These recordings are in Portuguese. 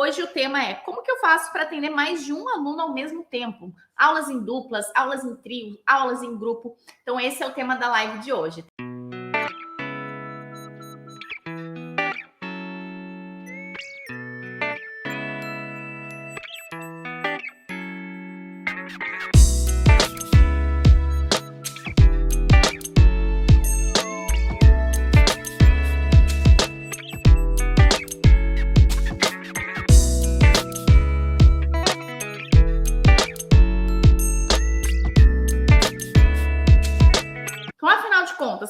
hoje o tema é como que eu faço para atender mais de um aluno ao mesmo tempo? Aulas em duplas, aulas em trio, aulas em grupo. Então esse é o tema da live de hoje.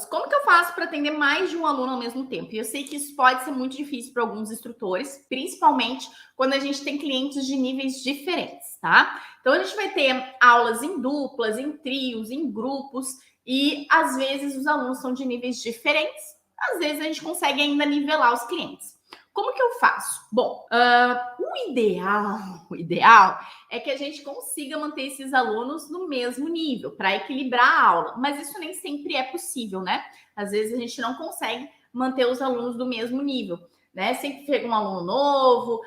Como que eu faço para atender mais de um aluno ao mesmo tempo? E eu sei que isso pode ser muito difícil para alguns instrutores, principalmente quando a gente tem clientes de níveis diferentes, tá? Então, a gente vai ter aulas em duplas, em trios, em grupos, e às vezes os alunos são de níveis diferentes, às vezes a gente consegue ainda nivelar os clientes. Como que eu faço? Bom, o ideal é que a gente consiga manter esses alunos no mesmo nível, para equilibrar a aula, mas isso nem sempre é possível, né? Às vezes a gente não consegue manter os alunos do mesmo nível, né? Sempre chega um aluno novo,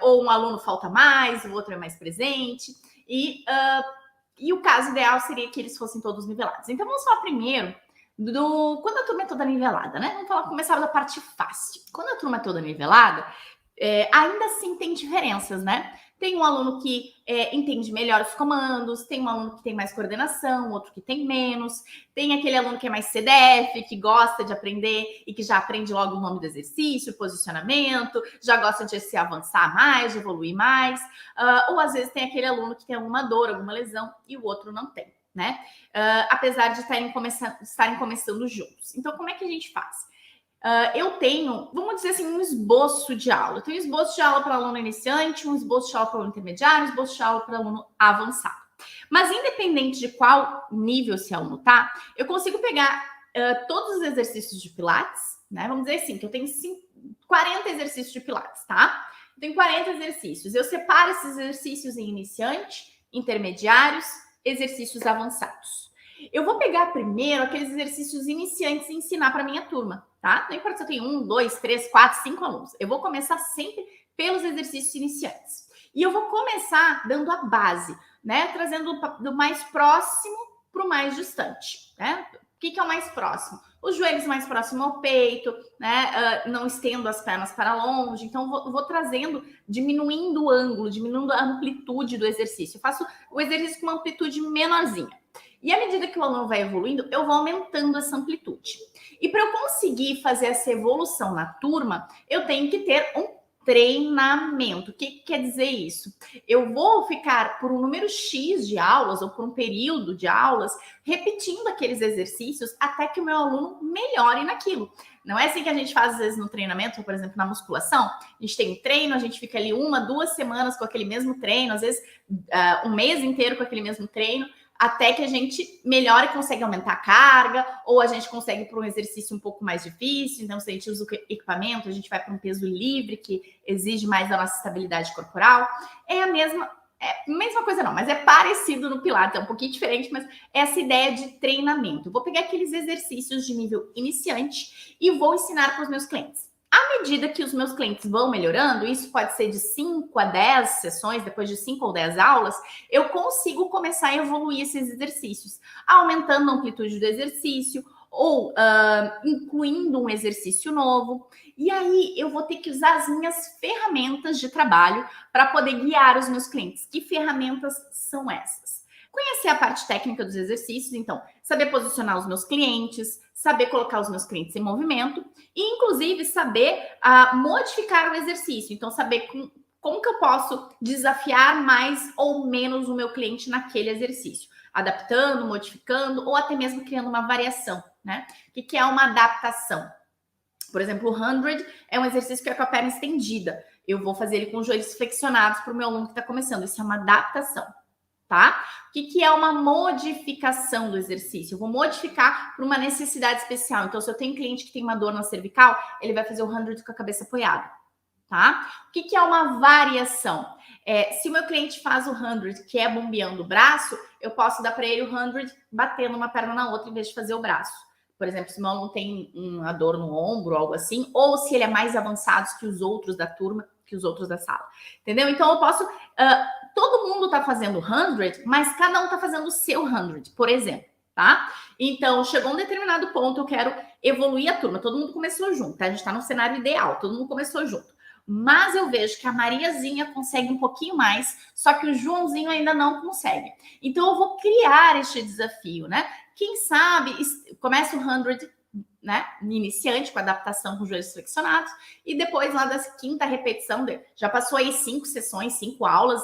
ou um aluno falta mais, o outro é mais presente, e o caso ideal seria que eles fossem todos nivelados. Então vamos falar primeiro quando a turma é toda nivelada, né? Vamos começar da parte fácil. Quando a turma é toda nivelada, ainda assim tem diferenças, né? Tem um aluno que entende melhor os comandos, tem um aluno que tem mais coordenação, outro que tem menos, tem aquele aluno que é mais CDF, que gosta de aprender e que já aprende logo o nome do exercício, posicionamento, já gosta de se avançar mais, de evoluir mais, ou às vezes tem aquele aluno que tem alguma dor, alguma lesão e o outro não tem, né? Apesar de estarem começando juntos. Então, como é que a gente faz? Eu tenho, vamos dizer assim, um esboço de aula. Eu tenho um esboço de aula para aluno iniciante, um esboço de aula para aluno intermediário, um esboço de aula para aluno avançado. Mas independente de qual nível esse aluno tá, eu consigo pegar todos os exercícios de Pilates, né? Vamos dizer assim, que eu tenho 40 exercícios de Pilates, tá? Eu tenho 40 exercícios. Eu separo esses exercícios em iniciante, intermediários, exercícios avançados. Eu vou pegar primeiro aqueles exercícios iniciantes e ensinar para minha turma, tá? Não importa se eu tenho 1, 2, 3, 4, 5 alunos. Eu vou começar sempre pelos exercícios iniciantes. E eu vou começar dando a base, né? Trazendo do mais próximo para o mais distante, né? O que é o mais próximo? Os joelhos mais próximos ao peito, né? Não estendo as pernas para longe. Então, vou trazendo, diminuindo o ângulo, diminuindo a amplitude do exercício. Eu faço o exercício com uma amplitude menorzinha. E à medida que o aluno vai evoluindo, eu vou aumentando essa amplitude. E para eu conseguir fazer essa evolução na turma, eu tenho que ter um treinamento. O que quer dizer isso? Eu vou ficar por um número X de aulas ou por um período de aulas repetindo aqueles exercícios até que o meu aluno melhore naquilo. Não é assim que a gente faz às vezes no treinamento, por exemplo, na musculação. A gente tem um treino, a gente fica ali 1, 2 semanas com aquele mesmo treino, às vezes um mês inteiro com aquele mesmo treino, até que a gente melhora e consegue aumentar a carga, ou a gente consegue para um exercício um pouco mais difícil. Então, se a gente usa o equipamento, a gente vai para um peso livre, que exige mais da nossa estabilidade corporal. É a mesma coisa não, mas é parecido no Pilates, é um pouquinho diferente, mas é essa ideia de treinamento. Vou pegar aqueles exercícios de nível iniciante e vou ensinar para os meus clientes. À medida que os meus clientes vão melhorando, isso pode ser de 5 a 10 sessões, depois de 5 ou 10 aulas, eu consigo começar a evoluir esses exercícios, aumentando a amplitude do exercício ou incluindo um exercício novo. E aí eu vou ter que usar as minhas ferramentas de trabalho para poder guiar os meus clientes. Que ferramentas são essas? Conhecer a parte técnica dos exercícios, então, saber posicionar os meus clientes, saber colocar os meus clientes em movimento e, inclusive, saber modificar o exercício. Então, saber como que eu posso desafiar mais ou menos o meu cliente naquele exercício. Adaptando, modificando ou até mesmo criando uma variação, né? O que é uma adaptação? Por exemplo, o 100 é um exercício que é com a perna estendida. Eu vou fazer ele com os joelhos flexionados para o meu aluno que está começando. Isso é uma adaptação. Tá? O que é uma modificação do exercício? Eu vou modificar para uma necessidade especial. Então, se eu tenho um cliente que tem uma dor na cervical, ele vai fazer o 100 com a cabeça apoiada, tá? O que é uma variação? Se o meu cliente faz o 100, que é bombeando o braço, eu posso dar para ele o 100 batendo uma perna na outra em vez de fazer o braço. Por exemplo, se o meu aluno tem uma dor no ombro ou algo assim, ou se ele é mais avançado que os outros da turma, que os outros da sala, entendeu? Então eu posso... todo mundo tá fazendo 100, mas cada um tá fazendo o seu 100, por exemplo, tá? Então, chegou um determinado ponto, eu quero evoluir a turma. Todo mundo começou junto, tá? A gente tá no cenário ideal, todo mundo começou junto. Mas eu vejo que a Mariazinha consegue um pouquinho mais, só que o Joãozinho ainda não consegue. Então, eu vou criar este desafio, né? Quem sabe, começa o 100, né, iniciante, com adaptação com joelhos flexionados, e depois lá da 5ª repetição, já passou aí 5 sessões, 5 aulas,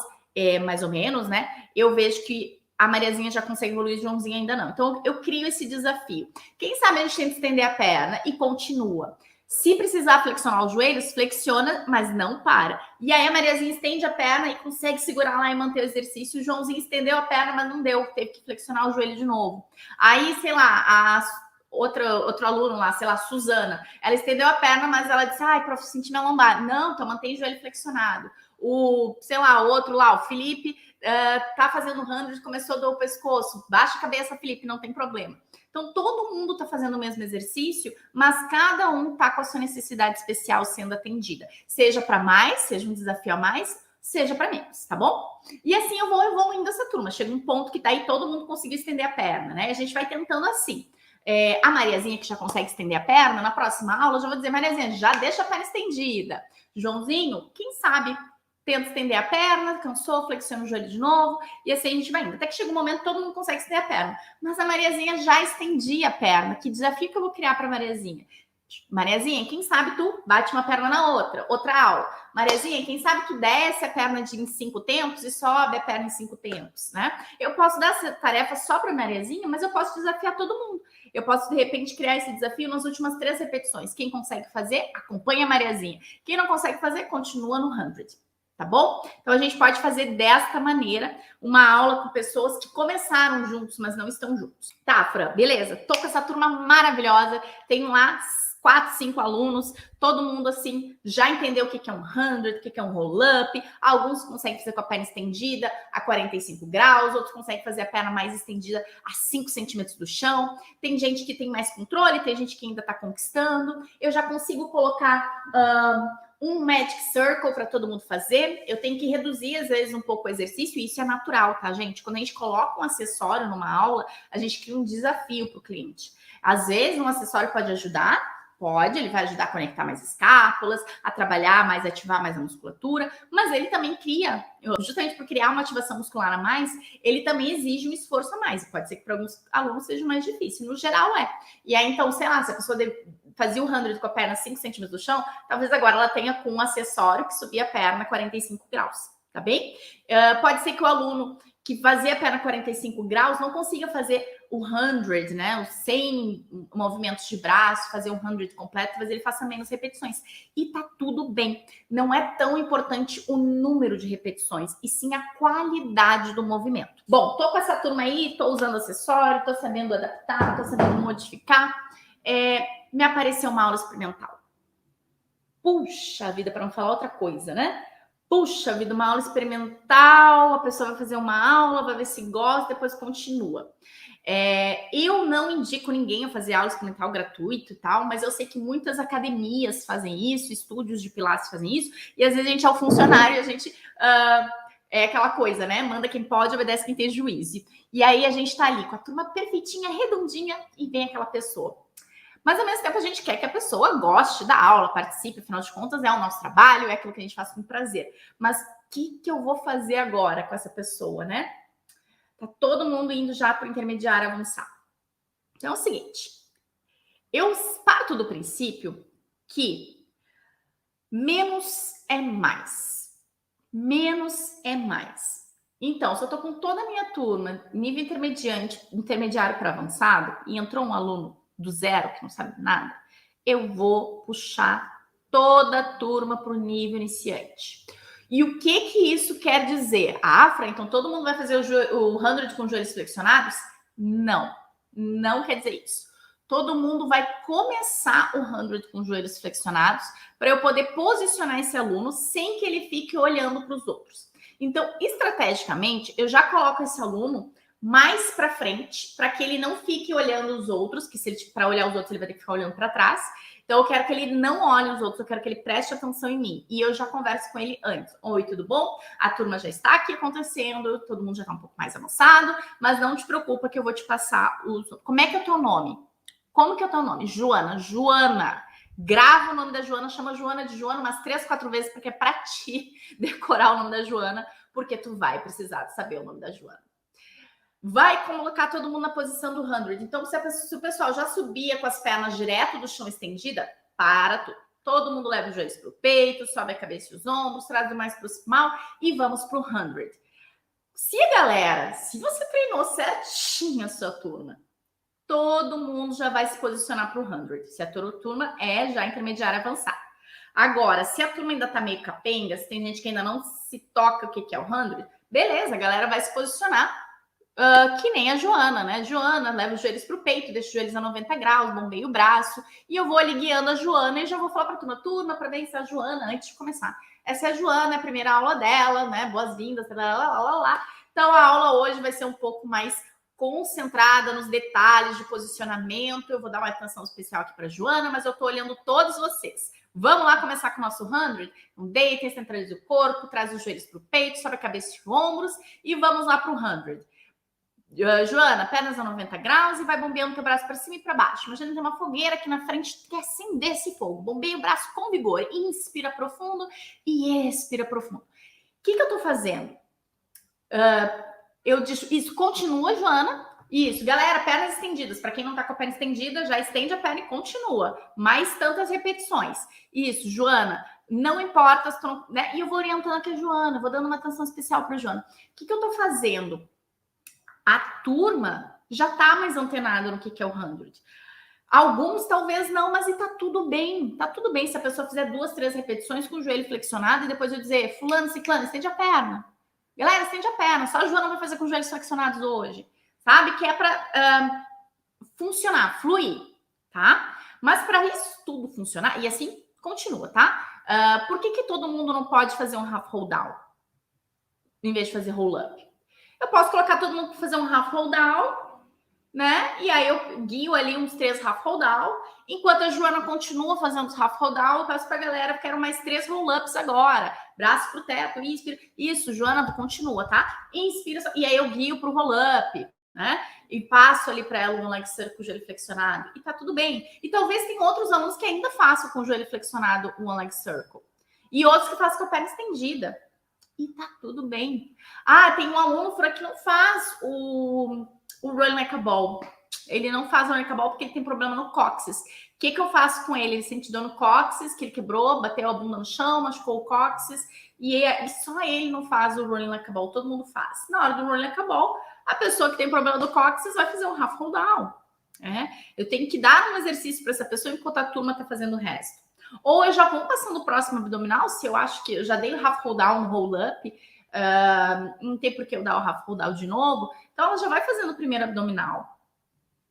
mais ou menos, né? Eu vejo que a Mariazinha já consegue evoluir, o Joãozinho ainda não. Então, eu crio esse desafio. Quem sabe a gente tenta estender a perna e continua. Se precisar flexionar os joelhos, flexiona, mas não para. E aí a Mariazinha estende a perna e consegue segurar lá e manter o exercício. O Joãozinho estendeu a perna, mas não deu. Teve que flexionar o joelho de novo. Aí, sei lá, outro aluno lá, sei lá, Suzana, ela estendeu a perna, mas ela disse, ai, prof, senti minha lombar. Não, então mantém o joelho flexionado. Sei lá, o outro lá, o Felipe, tá fazendo 100, começou a doer o pescoço. Baixa a cabeça, Felipe, não tem problema. Então, todo mundo está fazendo o mesmo exercício, mas cada um está com a sua necessidade especial sendo atendida. Seja para mais, seja um desafio a mais, seja para menos, tá bom? E assim eu vou evoluindo essa turma. Chega um ponto que daí todo mundo conseguiu estender a perna, né? A gente vai tentando assim. A Mariazinha, que já consegue estender a perna, na próxima aula eu já vou dizer, Mariazinha, já deixa a perna estendida. Joãozinho, quem sabe tenta estender a perna, cansou, flexiona o joelho de novo, e assim a gente vai indo. Até que chega um momento que todo mundo consegue estender a perna. Mas a Mariazinha já estendia a perna. Que desafio que eu vou criar para a Mariazinha? Mariazinha, quem sabe tu bate uma perna na outra aula. Mariazinha, quem sabe tu desce a perna em 5 tempos e sobe a perna em 5 tempos, né? Eu posso dar essa tarefa só para Mariazinha, mas eu posso desafiar todo mundo. Eu posso, de repente, criar esse desafio nas últimas 3 repetições. Quem consegue fazer, acompanha a Mariazinha. Quem não consegue fazer, continua no 100. Tá bom? Então, a gente pode fazer desta maneira uma aula com pessoas que começaram juntos, mas não estão juntos. Tá, Fran? Beleza. Tô com essa turma maravilhosa. Tenho lá 4, 5 alunos. Todo mundo, assim, já entendeu o que é um 100, o que é um roll-up. Alguns conseguem fazer com a perna estendida a 45 graus. Outros conseguem fazer a perna mais estendida a 5 centímetros do chão. Tem gente que tem mais controle, tem gente que ainda tá conquistando. Eu já consigo colocar... um Magic Circle para todo mundo fazer. Eu tenho que reduzir, às vezes, um pouco o exercício, e isso é natural, tá, gente? Quando a gente coloca um acessório numa aula, a gente cria um desafio para o cliente. Às vezes, um acessório pode ajudar, ele vai ajudar a conectar mais escápulas, a trabalhar mais, ativar mais a musculatura, mas ele também cria, justamente por criar uma ativação muscular a mais, ele também exige um esforço a mais. Pode ser que para alguns alunos seja mais difícil, no geral é. E aí, então, sei lá, se a pessoa fazia o 100 com a perna 5 centímetros do chão, talvez agora ela tenha com um acessório que subia a perna 45 graus, tá bem? Pode ser que o aluno que fazia a perna 45 graus não consiga fazer o 100, né? Os 100 movimentos de braço, fazer o 100 completo, mas ele faça menos repetições. E tá tudo bem. Não é tão importante o número de repetições, e sim a qualidade do movimento. Bom, tô com essa turma aí, tô usando acessório, tô sabendo adaptar, tô sabendo modificar. Me apareceu uma aula experimental. Puxa vida, para não falar outra coisa, né? Puxa vida, uma aula experimental, a pessoa vai fazer uma aula, vai ver se gosta, depois continua. Eu não indico ninguém a fazer aula experimental gratuito e tal, mas eu sei que muitas academias fazem isso, estúdios de pilates fazem isso, e às vezes a gente é o funcionário e a gente... é aquela coisa, né? Manda quem pode, obedece quem tem juízo. E aí a gente tá ali com a turma perfeitinha, redondinha, e vem aquela pessoa. Mas, ao mesmo tempo, a gente quer que a pessoa goste da aula, participe, afinal de contas, é o nosso trabalho, é aquilo que a gente faz com prazer. Mas o que eu vou fazer agora com essa pessoa, né? Tá todo mundo indo já para o intermediário avançado. Então, é o seguinte. Eu parto do princípio que menos é mais. Menos é mais. Então, se eu tô com toda a minha turma, nível intermediário para avançado, e entrou um aluno do zero, que não sabe nada, eu vou puxar toda a turma para o nível iniciante. E o que isso quer dizer? Fran, então todo mundo vai fazer o 100 com joelhos flexionados? Não, não quer dizer isso. Todo mundo vai começar o 100 com joelhos flexionados para eu poder posicionar esse aluno sem que ele fique olhando para os outros. Então, estrategicamente, eu já coloco esse aluno mais para frente, para que ele não fique olhando os outros, que se ele para olhar os outros ele vai ter que ficar olhando para trás, Então, eu quero que ele não olhe os outros, eu quero que ele preste atenção em mim. E eu já converso com ele antes. Oi, tudo bom? A turma já está aqui acontecendo, todo mundo já está um pouco mais avançado, mas não te preocupa que eu vou te passar os... Como é que é o teu nome? Como que é o teu nome? Joana. Joana. Grava o nome da Joana, chama Joana de Joana umas 3, 4 vezes, porque é para ti decorar o nome da Joana, porque tu vai precisar de saber o nome da Joana. Vai colocar todo mundo na posição do 100. Então, se o pessoal já subia com as pernas direto do chão estendida, para tudo. Todo mundo leva os joelhos para o peito, sobe a cabeça e os ombros, traz o mais proximal e vamos para o 100. Se você treinou certinho a sua turma, todo mundo já vai se posicionar para o 100. Se a tua turma é já intermediária avançada. Agora, se a turma ainda tá meio capenga, se tem gente que ainda não se toca o que é o 100, beleza, a galera vai se posicionar que nem a Joana, né? Joana, leva os joelhos para o peito, deixa os joelhos a 90 graus, bombeia o braço, e eu vou ali guiando a Joana e já vou falar para a turma, para vencer a Joana antes de começar. Essa é a Joana, é a primeira aula dela, né? Boas-vindas, lá. Então, a aula hoje vai ser um pouco mais concentrada nos detalhes de posicionamento. Eu vou dar uma atenção especial aqui para a Joana, mas eu estou olhando todos vocês. Vamos lá começar com o nosso 100? Então, deita, centraliza o corpo, traz os joelhos para o peito, sobe a cabeça e os ombros, e vamos lá para o 100. Joana, pernas a 90 graus e vai bombeando teu braço para cima e para baixo. Imagina ter uma fogueira aqui na frente, quer acender esse fogo. Bombeia o braço com vigor. Inspira profundo e expira profundo. O que eu tô fazendo? Eu disse, isso, continua, Joana. Isso, galera, pernas estendidas. Para quem não tá com a perna estendida, já estende a perna e continua. Mais tantas repetições. Isso, Joana. Não importa, né? E eu vou orientando aqui a Joana, vou dando uma atenção especial para a Joana. O que eu tô fazendo? A turma já está mais antenada no que é o 100. Alguns talvez não, mas tá tudo bem. Tá tudo bem se a pessoa fizer 2, 3 repetições com o joelho flexionado e depois eu dizer, fulano, ciclano, estende a perna. Galera, estende a perna. Só a Joana vai fazer com os joelhos flexionados hoje. Sabe? Que é para funcionar, fluir, tá? Mas para isso tudo funcionar, e assim continua, tá? Por que todo mundo não pode fazer um half roll down em vez de fazer roll up? Eu posso colocar todo mundo para fazer um half roll down, né? E aí eu guio ali uns 3 half roll down. Enquanto a Joana continua fazendo os half roll down, eu peço para a galera, quero mais 3 roll ups agora. Braço pro teto, inspira. Isso, Joana, continua, tá? Inspira. E aí eu guio pro roll up, né? E passo ali para ela um leg circle com o joelho flexionado. E tá tudo bem. E talvez tem outros alunos que ainda façam com o joelho flexionado um leg circle. E outros que façam com a perna estendida. E tá tudo bem. Tem um aluno por aqui que não faz o rolling like a ball. Ele não faz o rolling like a ball porque ele tem problema no cóccix. O que eu faço com ele? Ele sente dor no cóccix, que ele quebrou, bateu a bunda no chão, machucou o cóccix. E só ele não faz o rolling like a ball. Todo mundo faz. Na hora do rolling like a ball, a pessoa que tem problema do cóccix vai fazer um half roll down. Eu tenho que dar um exercício para essa pessoa enquanto a turma tá fazendo o resto. Ou eu já vou passando o próximo abdominal, se eu acho que eu já dei o half roll down no roll up, não tem por que eu dar o half roll down de novo. Então, ela já vai fazendo o primeiro abdominal.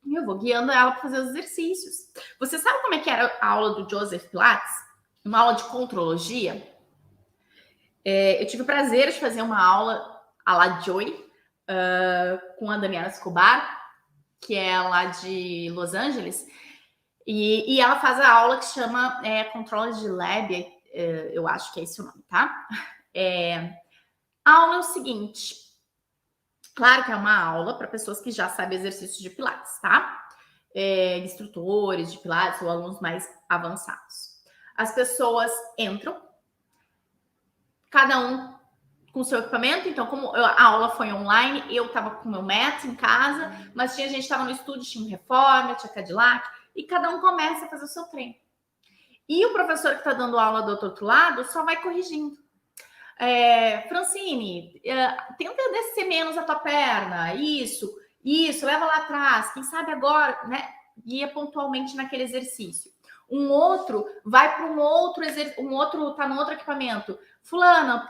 E eu vou guiando ela para fazer os exercícios. Você sabe como é que era a aula do Joseph Pilates? Uma aula de contrologia? Eu tive o prazer de fazer uma aula à la Joy, com a Daniela Escobar, que é lá de Los Angeles. E ela faz a aula que chama Contrology Lab, eu acho que é esse o nome, tá? A aula é o seguinte, claro que é uma aula para pessoas que já sabem exercícios de Pilates, tá? Instrutores de Pilates ou alunos mais avançados. As pessoas entram, cada um com o seu equipamento, então como a aula foi online, eu tava com o meu mat em casa, mas tinha gente que tava no estúdio, tinha um Reforma, tinha Cadillac, e cada um começa a fazer o seu treino. E o professor que está dando aula do outro lado só vai corrigindo. Francine, tenta descer menos a tua perna. Isso, leva lá atrás. Quem sabe agora, né? Guia pontualmente naquele exercício. Um outro vai para um outro exercício, um outro tá no outro equipamento. Fulano,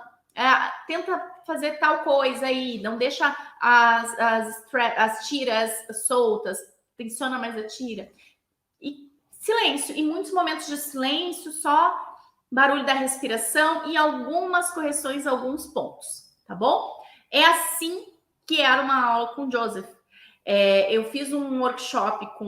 tenta fazer tal coisa aí, não deixa as tiras soltas, tensiona mais a tira. E silêncio, em muitos momentos de silêncio, só barulho da respiração e algumas correções a alguns pontos, tá bom? É assim que era uma aula com o Joseph. Eu fiz um workshop com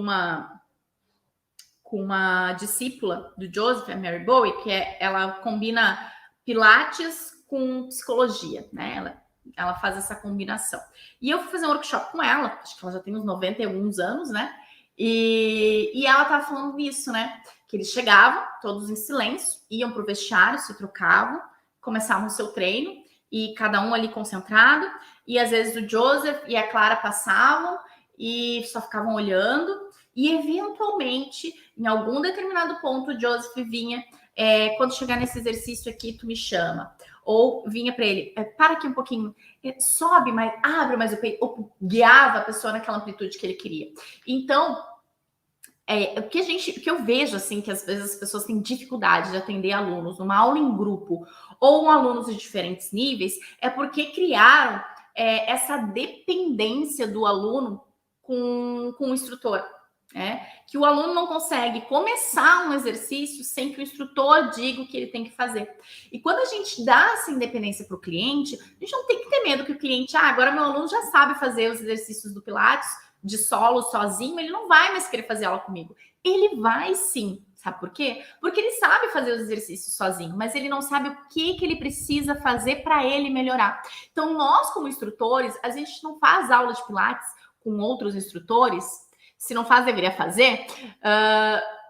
com uma discípula do Joseph, a Mary Bowie, que ela combina pilates com psicologia, né? Ela faz essa combinação. E eu fui fazer um workshop com ela, acho que ela já tem uns 90 e alguns anos, né? E ela tava falando disso, né? Que eles chegavam, todos em silêncio, iam pro vestiário, se trocavam, começavam o seu treino, e cada um ali concentrado, e às vezes o Joseph e a Clara passavam e só ficavam olhando, e eventualmente, em algum determinado ponto, o Joseph vinha, quando chegar nesse exercício aqui, tu me chama. Ou vinha para ele, para aqui um pouquinho, sobe mais, abre mais o peito, ou guiava a pessoa naquela amplitude que ele queria. Então, o que eu vejo, assim, que às vezes as pessoas têm dificuldade de atender alunos numa aula em grupo ou alunos de diferentes níveis, é porque criaram essa dependência do aluno com o instrutor. Que o aluno não consegue começar um exercício sem que o instrutor diga o que ele tem que fazer. E quando a gente dá essa independência para o cliente, a gente não tem que ter medo que o cliente, agora meu aluno já sabe fazer os exercícios do Pilates de solo sozinho, ele não vai mais querer fazer aula comigo. Ele vai sim. Sabe por quê? Porque ele sabe fazer os exercícios sozinho, mas ele não sabe o que ele precisa fazer para ele melhorar. Então, nós, como instrutores, a gente não faz aula de Pilates com outros instrutores. Se não faz, deveria fazer.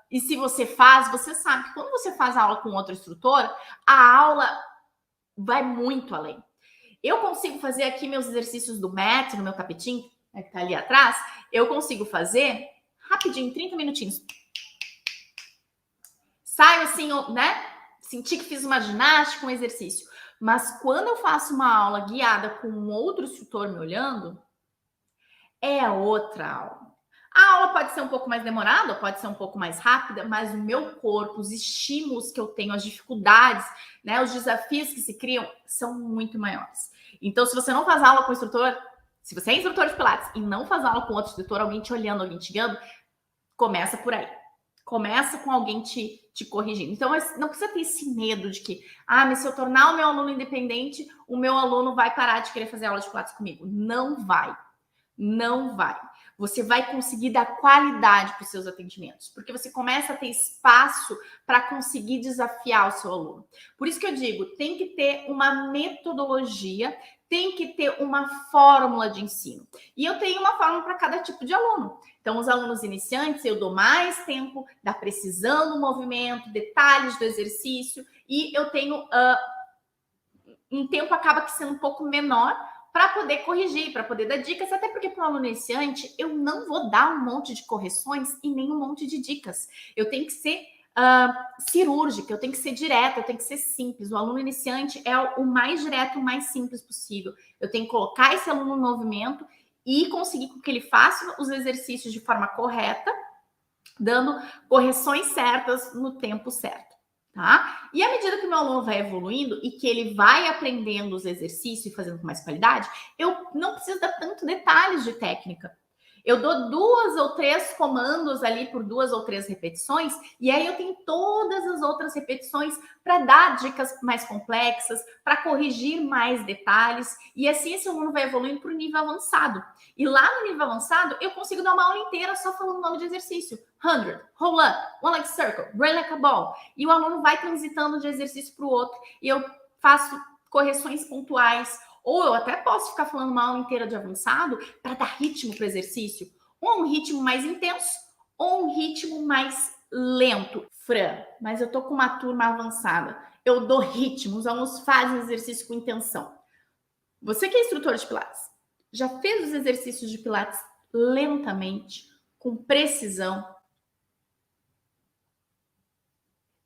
E se você faz, você sabe que quando você faz aula com outro instrutor, a aula vai muito além. Eu consigo fazer aqui meus exercícios do mat, no meu tapetinho, que tá ali atrás, eu consigo fazer rapidinho, 30 minutinhos. Saio assim, né? Senti que fiz uma ginástica, um exercício. Mas quando eu faço uma aula guiada com um outro instrutor me olhando, é outra aula. A aula pode ser um pouco mais demorada, pode ser um pouco mais rápida, mas o meu corpo, os estímulos que eu tenho, as dificuldades, né, os desafios que se criam são muito maiores. Então, se você não faz aula com o instrutor, se você é instrutor de Pilates e não faz aula com outro instrutor, alguém te olhando, alguém te guiando, começa por aí. Começa com alguém te corrigindo. Então, não precisa ter esse medo de que, mas se eu tornar o meu aluno independente, o meu aluno vai parar de querer fazer aula de Pilates comigo. Não vai. Não vai. Você vai conseguir dar qualidade para os seus atendimentos, porque você começa a ter espaço para conseguir desafiar o seu aluno. Por isso que eu digo, tem que ter uma metodologia, tem que ter uma fórmula de ensino. E eu tenho uma fórmula para cada tipo de aluno. Então, os alunos iniciantes, eu dou mais tempo da precisão do movimento, detalhes do exercício, e eu tenho um tempo acaba que sendo um pouco menor, para poder corrigir, para poder dar dicas, até porque para o aluno iniciante eu não vou dar um monte de correções e nem um monte de dicas. Eu tenho que ser cirúrgica, eu tenho que ser direta, eu tenho que ser simples. O aluno iniciante é o mais direto, o mais simples possível. Eu tenho que colocar esse aluno no movimento e conseguir que ele faça os exercícios de forma correta, dando correções certas no tempo certo. Tá? E à medida que o meu aluno vai evoluindo e que ele vai aprendendo os exercícios e fazendo com mais qualidade, eu não preciso dar tanto detalhes de técnica. Eu dou 2 ou 3 comandos ali por 2 ou 3 repetições, e aí eu tenho todas as outras repetições para dar dicas mais complexas, para corrigir mais detalhes, e assim esse aluno vai evoluindo para o nível avançado. E lá no nível avançado, eu consigo dar uma aula inteira só falando o nome de exercício. 100, roll up, one leg circle, run like a ball. E o aluno vai transitando de exercício para o outro, e eu faço correções pontuais. Ou eu até posso ficar falando uma aula inteira de avançado para dar ritmo para o exercício. Ou um ritmo mais intenso, ou um ritmo mais lento. Fran, mas eu tô com uma turma avançada. Eu dou ritmo, os alunos fazem exercício com intenção. Você que é instrutor de Pilates, já fez os exercícios de Pilates lentamente, com precisão?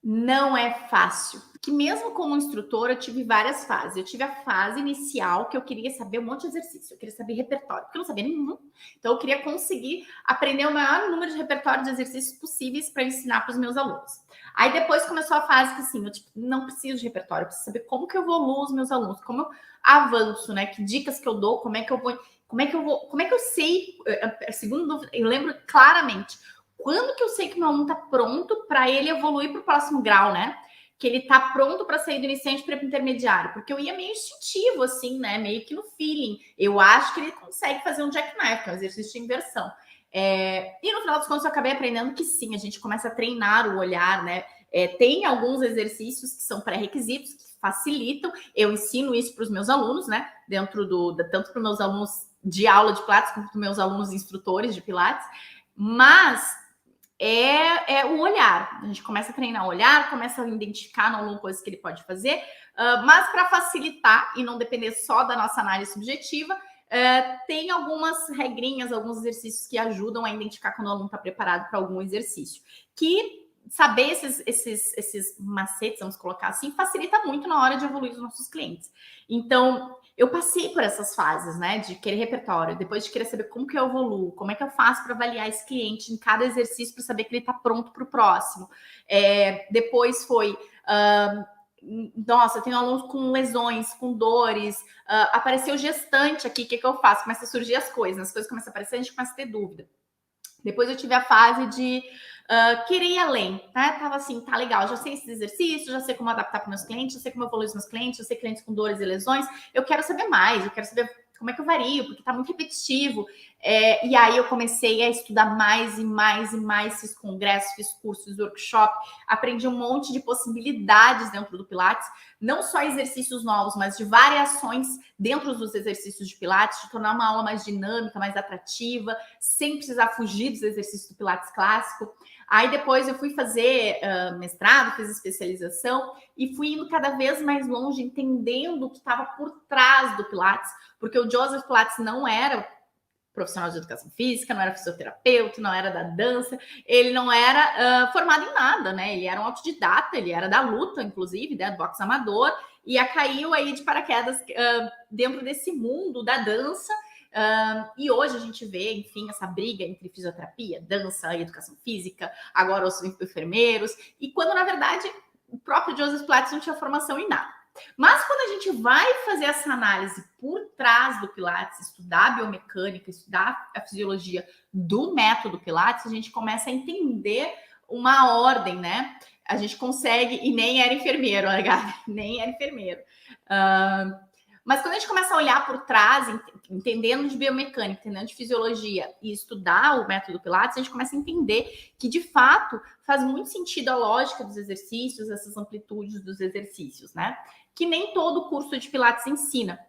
Não é fácil. Que mesmo como instrutora, eu tive várias fases. Eu tive a fase inicial, que eu queria saber um monte de exercício. Eu queria saber repertório, porque eu não sabia nenhum. Então, eu queria conseguir aprender o maior número de repertório de exercícios possíveis para ensinar para os meus alunos. Aí, depois começou a fase que, assim, eu não preciso de repertório. Eu preciso saber como que eu evoluo os meus alunos, como eu avanço, né? Que dicas que eu dou, como é que eu sei, segundo dúvida, eu lembro claramente, quando que eu sei que meu aluno está pronto para ele evoluir para o próximo grau, né? Que ele está pronto para sair do iniciante para o intermediário. Porque eu ia meio instintivo, assim, né? Meio que no feeling. Eu acho que ele consegue fazer um jackknife, que é um exercício de inversão. E no final das contas eu acabei aprendendo que sim, a gente começa a treinar o olhar, né? Tem alguns exercícios que são pré-requisitos, que facilitam. Eu ensino isso para os meus alunos, né? Tanto para os meus alunos de aula de Pilates, quanto para os meus alunos instrutores de Pilates. Mas é o olhar. A gente começa a treinar o olhar, começa a identificar no aluno coisas que ele pode fazer, mas para facilitar e não depender só da nossa análise subjetiva, tem algumas regrinhas, alguns exercícios que ajudam a identificar quando o aluno está preparado para algum exercício. Que saber esses macetes, vamos colocar assim, facilita muito na hora de evoluir os nossos clientes. Então, eu passei por essas fases, né, de querer repertório, depois de querer saber como que eu evoluo, como é que eu faço para avaliar esse cliente em cada exercício para saber que ele está pronto para o próximo. Depois foi... nossa, eu tenho alunos com lesões, com dores, apareceu gestante aqui, o que eu faço? Começa a surgir as coisas começam a aparecer, a gente começa a ter dúvida. Depois eu tive a fase de querer ir além, né? Tava assim, tá legal, já sei esses exercícios, já sei como adaptar para meus clientes, já sei como evoluir os meus clientes, já sei clientes com dores e lesões, eu quero saber mais, eu quero saber como é que eu vario, porque tá muito repetitivo. E aí eu comecei a estudar mais e mais e mais, fiz congressos, fiz cursos, workshop, aprendi um monte de possibilidades dentro do Pilates, não só exercícios novos, mas de variações dentro dos exercícios de Pilates, de tornar uma aula mais dinâmica, mais atrativa, sem precisar fugir dos exercícios do Pilates clássico. Aí depois eu fui fazer mestrado, fiz especialização e fui indo cada vez mais longe, entendendo o que estava por trás do Pilates, porque o Joseph Pilates não era profissional de educação física, não era fisioterapeuta, não era da dança, ele não era formado em nada, né? Ele era um autodidata, ele era da luta, inclusive, né? Do boxe amador, e caiu aí de paraquedas dentro desse mundo da dança. E hoje a gente vê, enfim, essa briga entre fisioterapia, dança e educação física, agora os enfermeiros, e quando, na verdade, o próprio Joseph Pilates não tinha formação em nada. Mas quando a gente vai fazer essa análise por trás do Pilates, estudar a biomecânica, estudar a fisiologia do método Pilates, a gente começa a entender uma ordem, né? A gente consegue, e nem era enfermeiro, né, Gabi? Nem era enfermeiro. Mas quando a gente começa a olhar por trás, entendendo de biomecânica, entendendo de fisiologia e estudar o método Pilates, a gente começa a entender que, de fato, faz muito sentido a lógica dos exercícios, essas amplitudes dos exercícios, né? Que nem todo curso de Pilates ensina.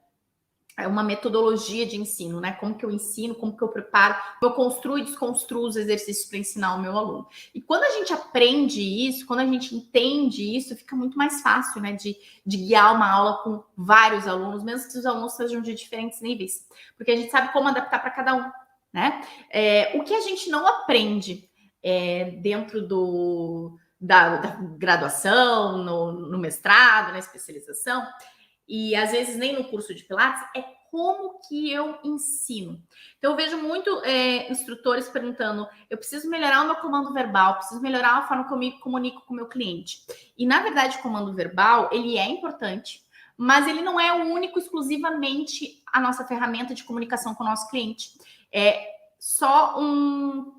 É uma metodologia de ensino, né? Como que eu ensino, como que eu preparo, como eu construo e desconstruo os exercícios para ensinar o meu aluno. E quando a gente aprende isso, quando a gente entende isso, fica muito mais fácil, né? De guiar uma aula com vários alunos, mesmo que os alunos sejam de diferentes níveis. Porque a gente sabe como adaptar para cada um, né? O que a gente não aprende dentro da graduação, no mestrado, na especialização, e às vezes nem no curso de Pilates, é como que eu ensino. Então eu vejo muito instrutores perguntando, eu preciso melhorar o meu comando verbal, preciso melhorar a forma como eu me comunico com o meu cliente. E na verdade o comando verbal, ele é importante, mas ele não é o único, exclusivamente a nossa ferramenta de comunicação com o nosso cliente. É só um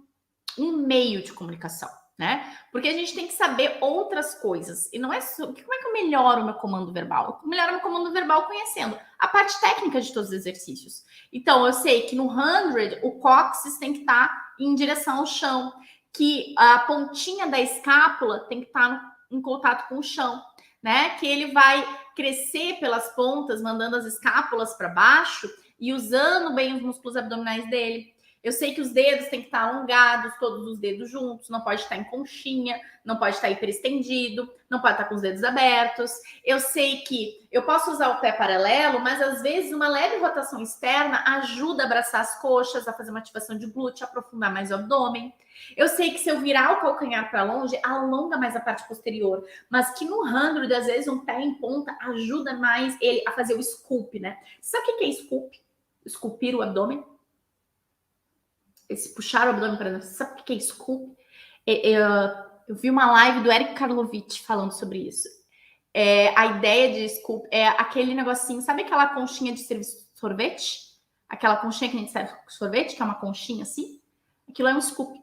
meio de comunicação, né? Porque a gente tem que saber outras coisas. E não é só... Como é que eu melhoro o meu comando verbal? Eu melhoro o meu comando verbal conhecendo a parte técnica de todos os exercícios. Então, eu sei que no 100, o cóccix tem que estar em direção ao chão, que a pontinha da escápula tem que estar em contato com o chão, né? Que ele vai crescer pelas pontas, mandando as escápulas para baixo e usando bem os músculos abdominais dele. Eu sei que os dedos têm que estar alongados, todos os dedos juntos, não pode estar em conchinha, não pode estar hiperestendido, não pode estar com os dedos abertos. Eu sei que eu posso usar o pé paralelo, mas às vezes uma leve rotação externa ajuda a abraçar as coxas, a fazer uma ativação de glúteo, aprofundar mais o abdômen. Eu sei que se eu virar o calcanhar para longe, alonga mais a parte posterior, mas que no 100, às vezes um pé em ponta ajuda mais ele a fazer o sculpt, né? Sabe o que é sculpt? Esculpir o abdômen? Esse puxar o abdômen para dentro. Sabe o que é sculpt? Eu vi uma live do Eric Karlovich falando sobre isso. A ideia de sculpt é aquele negocinho, sabe aquela conchinha de servir sorvete? Aquela conchinha que a gente serve sorvete, que é uma conchinha assim? Aquilo é um sculpt.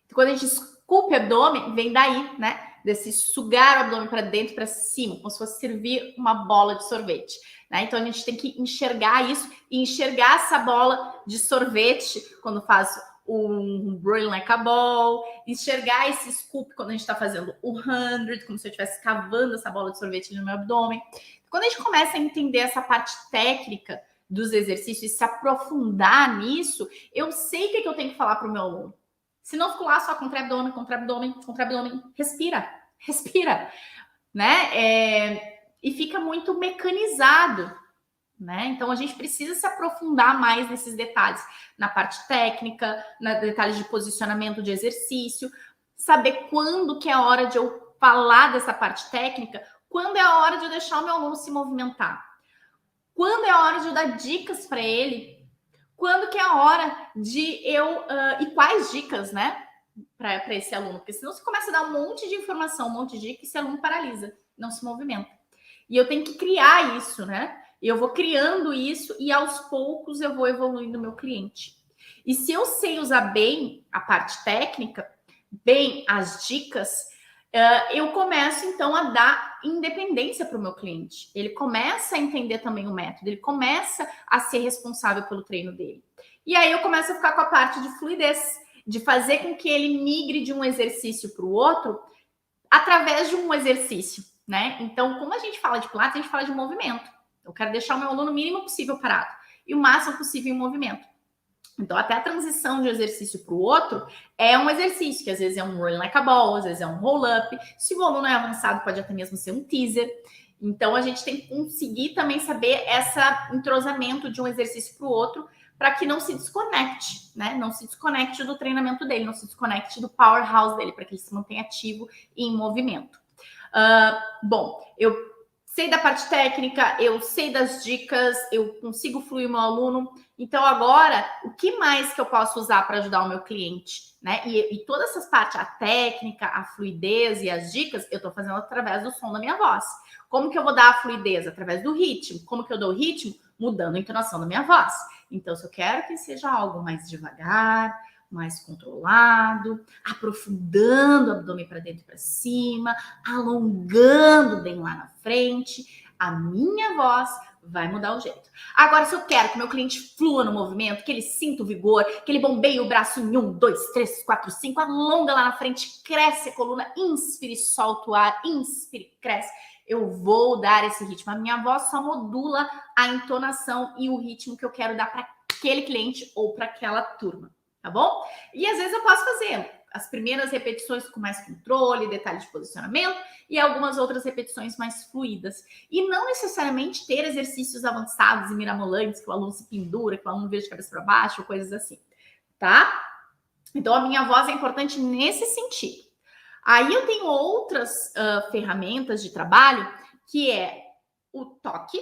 Então, quando a gente sculpt o abdômen, vem daí, né? Desse sugar o abdômen para dentro, para cima, como se fosse servir uma bola de sorvete. Né? Então, a gente tem que enxergar isso e enxergar essa bola de sorvete quando faz um rolling like a ball, enxergar esse scoop quando a gente está fazendo o 100, como se eu estivesse cavando essa bola de sorvete no meu abdômen. Quando a gente começa a entender essa parte técnica dos exercícios e se aprofundar nisso, eu sei o que eu tenho que falar para o meu aluno. Se não fico lá só contra-abdômen, contra-abdômen, contra-abdômen, respira, né? E fica muito mecanizado, né? Então a gente precisa se aprofundar mais nesses detalhes, na parte técnica, nos detalhes de posicionamento de exercício, saber quando que é a hora de eu falar dessa parte técnica, quando é a hora de eu deixar o meu aluno se movimentar, quando é a hora de eu dar dicas para ele, quando que é a hora de eu... e quais dicas, né? Para esse aluno. Porque senão você começa a dar um monte de informação, um monte de dica, e esse aluno paralisa, não se movimenta. E eu tenho que criar isso, né? Eu vou criando isso e aos poucos eu vou evoluindo o meu cliente. E se eu sei usar bem a parte técnica, bem as dicas, eu começo então a dar independência para o meu cliente. Ele começa a entender também o método, ele começa a ser responsável pelo treino dele. E aí eu começo a ficar com a parte de fluidez, de fazer com que ele migre de um exercício para o outro através de um exercício, né? Então, como a gente fala de Pilates, a gente fala de movimento. Eu quero deixar o meu aluno o mínimo possível parado e o máximo possível em movimento. Então, até a transição de um exercício para o outro é um exercício, que às vezes é um rolling like a ball, às vezes é um roll-up. Se o aluno é avançado, pode até mesmo ser um teaser. Então, a gente tem que conseguir também saber esse entrosamento de um exercício para o outro, para que não se desconecte, né? Não se desconecte do treinamento dele, não se desconecte do powerhouse dele, para que ele se mantenha ativo e em movimento. Bom, eu sei da parte técnica, eu sei das dicas, eu consigo fluir o meu aluno. Então, agora, o que mais que eu posso usar para ajudar o meu cliente, né? E todas essas partes, a técnica, a fluidez e as dicas, eu estou fazendo através do som da minha voz. Como que eu vou dar a fluidez? Através do ritmo. Como que eu dou o ritmo? Mudando a entonação da minha voz. Então, se eu quero que seja algo mais devagar, mais controlado, aprofundando o abdômen para dentro e para cima, alongando bem lá na frente, a minha voz vai mudar o jeito. Agora, se eu quero que meu cliente flua no movimento, que ele sinta o vigor, que ele bombeie o braço em 1, 2, 3, 4, 5, alonga lá na frente, cresce a coluna, inspire, solta o ar, inspire, cresce. Eu vou dar esse ritmo. A minha voz só modula a entonação e o ritmo que eu quero dar para aquele cliente ou para aquela turma, tá bom? E às vezes eu posso fazer as primeiras repetições com mais controle, detalhe de posicionamento e algumas outras repetições mais fluídas. E não necessariamente ter exercícios avançados e mirabolantes, que o aluno se pendura, que o aluno vira de cabeça para baixo, ou coisas assim, tá? Então, a minha voz é importante nesse sentido. Aí eu tenho outras ferramentas de trabalho, que é o toque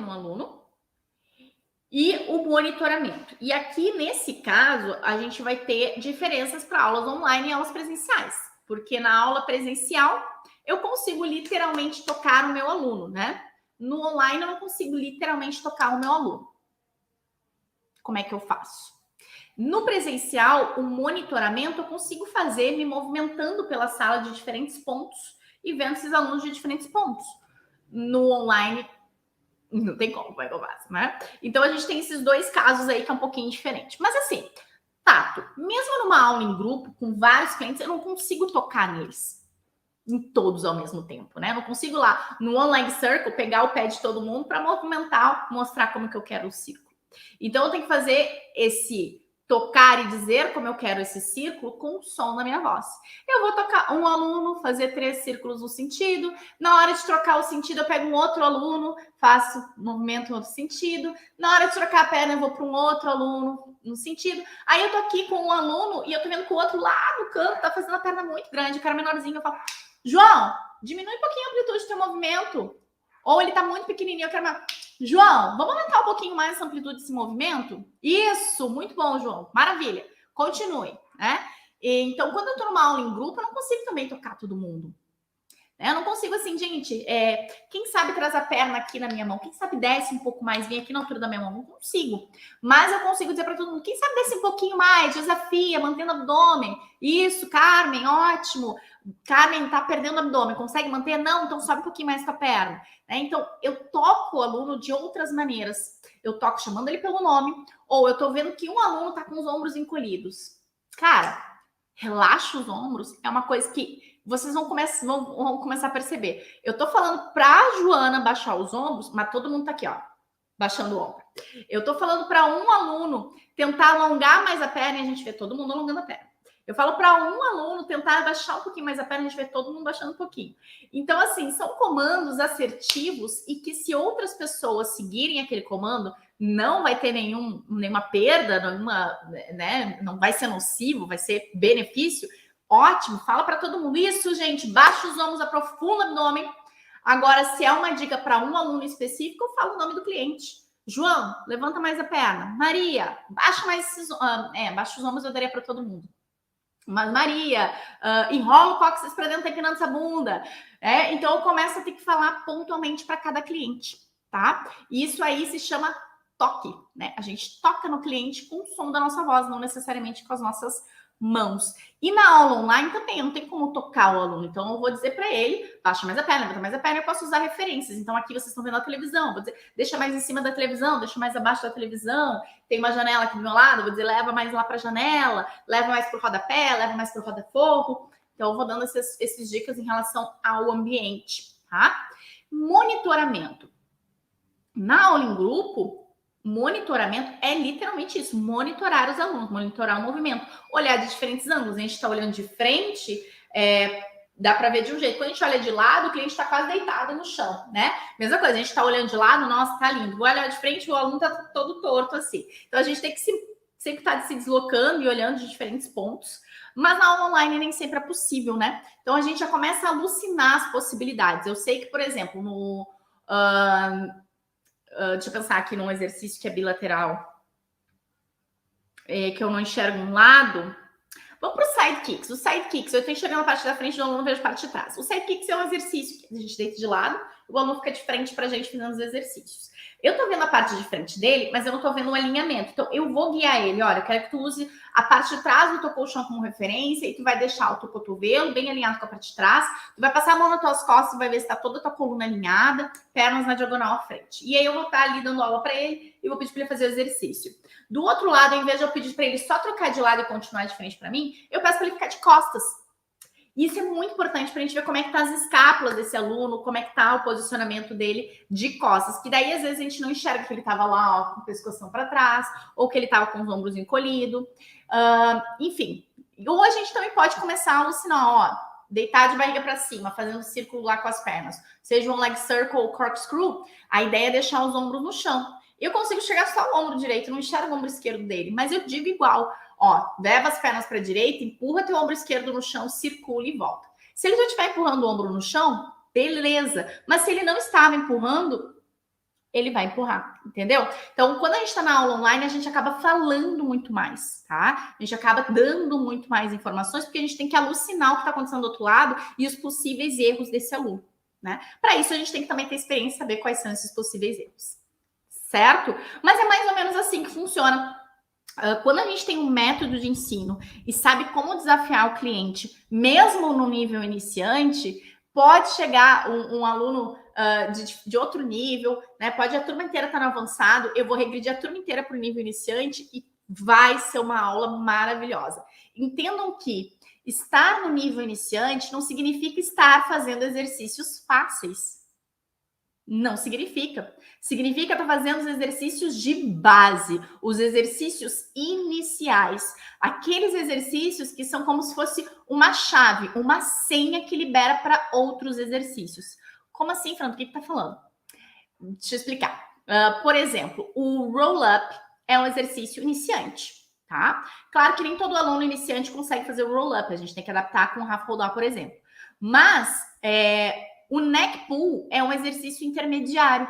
no aluno e o monitoramento. E aqui, nesse caso, a gente vai ter diferenças para aulas online e aulas presenciais. Porque na aula presencial, eu consigo literalmente tocar o meu aluno, né? No online, eu não consigo literalmente tocar o meu aluno. Como é que eu faço? No presencial, o monitoramento eu consigo fazer me movimentando pela sala de diferentes pontos e vendo esses alunos de diferentes pontos. No online, não tem como é que eu faço, né? Então, a gente tem esses dois casos aí que é um pouquinho diferente. Mas assim, Tato, mesmo numa aula em grupo, com vários clientes, eu não consigo tocar neles, em todos ao mesmo tempo, né? Eu não consigo lá, no One Leg Circle, pegar o pé de todo mundo para movimentar, mostrar como que eu quero o círculo. Então, eu tenho que fazer esse tocar e dizer como eu quero esse círculo com o som da minha voz. Eu vou tocar um aluno, fazer 3 círculos no sentido. Na hora de trocar o sentido, eu pego um outro aluno, faço movimento no outro sentido. Na hora de trocar a perna, eu vou para um outro aluno no sentido. Aí eu tô aqui com um aluno e eu tô vendo que o outro lá no canto tá fazendo a perna muito grande, o cara menorzinho. Eu falo, João, diminui um pouquinho a amplitude do teu movimento. Ou ele tá muito pequenininho, eu quero mais... João, vamos aumentar um pouquinho mais essa amplitude desse movimento? Isso, muito bom, João. Maravilha. Continue, né? Então, quando eu tô numa aula em grupo, eu não consigo também tocar todo mundo. Eu não consigo assim, gente, quem sabe traz a perna aqui na minha mão, quem sabe desce um pouco mais, vem aqui na altura da minha mão, não consigo. Mas eu consigo dizer para todo mundo, quem sabe desce um pouquinho mais, desafia, mantendo o abdômen. Isso, Carmen, ótimo. Carmen, tá perdendo o abdômen, consegue manter? Não, então sobe um pouquinho mais com a perna. Então, eu toco o aluno de outras maneiras. Eu toco chamando ele pelo nome, ou eu tô vendo que um aluno tá com os ombros encolhidos. Cara, relaxa os ombros, é uma coisa que vocês vão começar a perceber. Eu tô falando pra Joana baixar os ombros, mas todo mundo tá aqui, ó, baixando o ombro. Eu tô falando para um aluno tentar alongar mais a perna e a gente vê todo mundo alongando a perna. Eu falo para um aluno tentar baixar um pouquinho mais a perna, a gente vê todo mundo baixando um pouquinho. Então, assim, são comandos assertivos e que se outras pessoas seguirem aquele comando, não vai ter nenhuma perda, né? Não vai ser nocivo, vai ser benefício. Ótimo, fala para todo mundo isso, gente. Baixa os ombros, aprofunda o abdômen. Agora, se é uma dica para um aluno específico, eu falo o nome do cliente. João, levanta mais a perna. Maria, baixa mais baixa os ombros, eu daria para todo mundo. Mas Maria, enrola o cóccix para dentro, tá empinando essa bunda. Então eu começo a ter que falar pontualmente para cada cliente, tá? E isso aí se chama toque, né? A gente toca no cliente com o som da nossa voz, não necessariamente com as nossas mãos. E na aula online também, não tem como tocar o aluno. Então eu vou dizer para ele, baixa mais a perna, levanta mais a perna, eu posso usar referências. Então aqui vocês estão vendo a televisão, vou dizer, deixa mais em cima da televisão, deixa mais abaixo da televisão. Tem uma janela aqui do meu lado, vou dizer, leva mais lá para a janela, leva mais para o rodapé, leva mais para o roda-forro. Então eu vou dando essas dicas em relação ao ambiente, tá? Monitoramento. Na aula em grupo, monitoramento é literalmente isso, monitorar os alunos, monitorar o movimento, olhar de diferentes ângulos. A gente está olhando de frente, dá para ver de um jeito. Quando a gente olha de lado, o cliente está quase deitado no chão, né? Mesma coisa, a gente está olhando de lado, nossa, tá lindo. Vou olhar de frente, o aluno está todo torto assim. Então a gente tem que sempre estar se deslocando e olhando de diferentes pontos. Mas na aula online nem sempre é possível, né? Então a gente já começa a alucinar as possibilidades. Eu sei que, por exemplo, deixa eu pensar aqui num exercício que é bilateral, que eu não enxergo um lado. Vamos para os sidekicks. Os sidekicks, eu estou enxergando a parte da frente do aluno, vejo a parte de trás. O sidekicks é um exercício que a gente deita de lado, o aluno fica de frente para a gente fazendo os exercícios. Eu estou vendo a parte de frente dele, mas eu não estou vendo o alinhamento. Então, eu vou guiar ele. Olha, eu quero que tu use a parte de trás do teu colchão como referência e tu vai deixar o teu cotovelo bem alinhado com a parte de trás. Tu vai passar a mão nas tuas costas e vai ver se está toda a tua coluna alinhada, pernas na diagonal à frente. E aí eu vou estar ali dando aula para ele e vou pedir para ele fazer o exercício. Do outro lado, ao invés de eu pedir para ele só trocar de lado e continuar de frente para mim, eu peço para ele ficar de costas. Isso é muito importante para a gente ver como é que tá as escápulas desse aluno, como é que tá o posicionamento dele de costas, que daí às vezes a gente não enxerga que ele estava lá, ó, com o pescoção para trás, ou que ele estava com os ombros encolhidos. Enfim, ou a gente também pode começar a alucinar, ó, deitar de barriga para cima, fazendo um círculo lá com as pernas, seja um leg circle ou corkscrew, a ideia é deixar os ombros no chão. Eu consigo chegar só o ombro direito, não enxergo o ombro esquerdo dele, mas eu digo igual, ó, leva as pernas para a direita, empurra teu ombro esquerdo no chão, circula e volta. Se ele já estiver empurrando o ombro no chão, beleza. Mas se ele não estava empurrando, ele vai empurrar, entendeu? Então, quando a gente está na aula online, a gente acaba falando muito mais, tá? A gente acaba dando muito mais informações, porque a gente tem que alucinar o que está acontecendo do outro lado e os possíveis erros desse aluno, né? Para isso, a gente tem que também ter experiência e saber quais são esses possíveis erros, certo? Mas é mais ou menos assim que funciona. Quando a gente tem um método de ensino e sabe como desafiar o cliente, mesmo no nível iniciante, pode chegar um aluno de outro nível, né? Pode a turma inteira estar no avançado, eu vou regredir a turma inteira para o nível iniciante e vai ser uma aula maravilhosa. Entendam que estar no nível iniciante não significa estar fazendo exercícios fáceis. Não significa. Significa estar fazendo os exercícios de base, os exercícios iniciais. Aqueles exercícios que são como se fosse uma chave, uma senha que libera para outros exercícios. Como assim, Fernando? O que está falando? Deixa eu explicar. Por exemplo, o roll-up é um exercício iniciante, tá? Claro que nem todo aluno iniciante consegue fazer o roll-up. A gente tem que adaptar com o half roll down, por exemplo. Mas o neck pull é um exercício intermediário,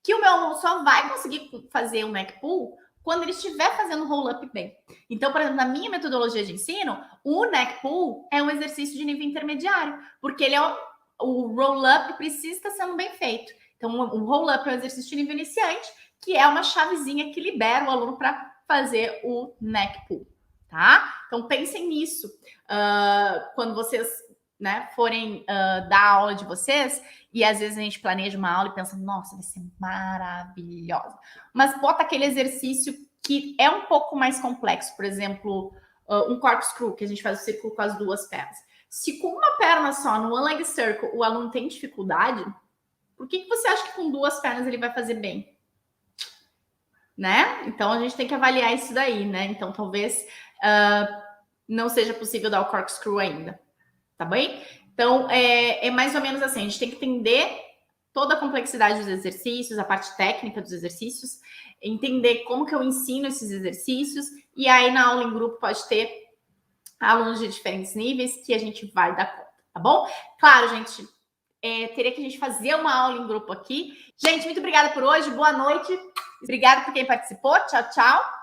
que o meu aluno só vai conseguir fazer o neck pull quando ele estiver fazendo roll-up bem. Então, por exemplo, na minha metodologia de ensino, o neck pull é um exercício de nível intermediário, porque ele é o roll-up precisa estar sendo bem feito. Então, o roll-up é um exercício de nível iniciante, que é uma chavezinha que libera o aluno para fazer o neck pull, tá? Então, pensem nisso quando vocês, né, forem dar aula de vocês, e às vezes a gente planeja uma aula e pensa, nossa, vai ser maravilhosa. Mas bota aquele exercício que é um pouco mais complexo, por exemplo, um corkscrew, que a gente faz o círculo com as duas pernas. Se com uma perna só, no one leg circle, o aluno tem dificuldade, por que você acha que com duas pernas ele vai fazer bem? Né? Então a gente tem que avaliar isso daí, né? Então talvez não seja possível dar o corkscrew ainda, tá bem? Então é mais ou menos assim, a gente tem que entender toda a complexidade dos exercícios, a parte técnica dos exercícios, entender como que eu ensino esses exercícios, e aí na aula em grupo pode ter alunos de diferentes níveis que a gente vai dar conta, tá bom? Claro, gente, teria que a gente fazer uma aula em grupo aqui. Gente, muito obrigada por hoje, boa noite. Obrigada por quem participou. Tchau, tchau.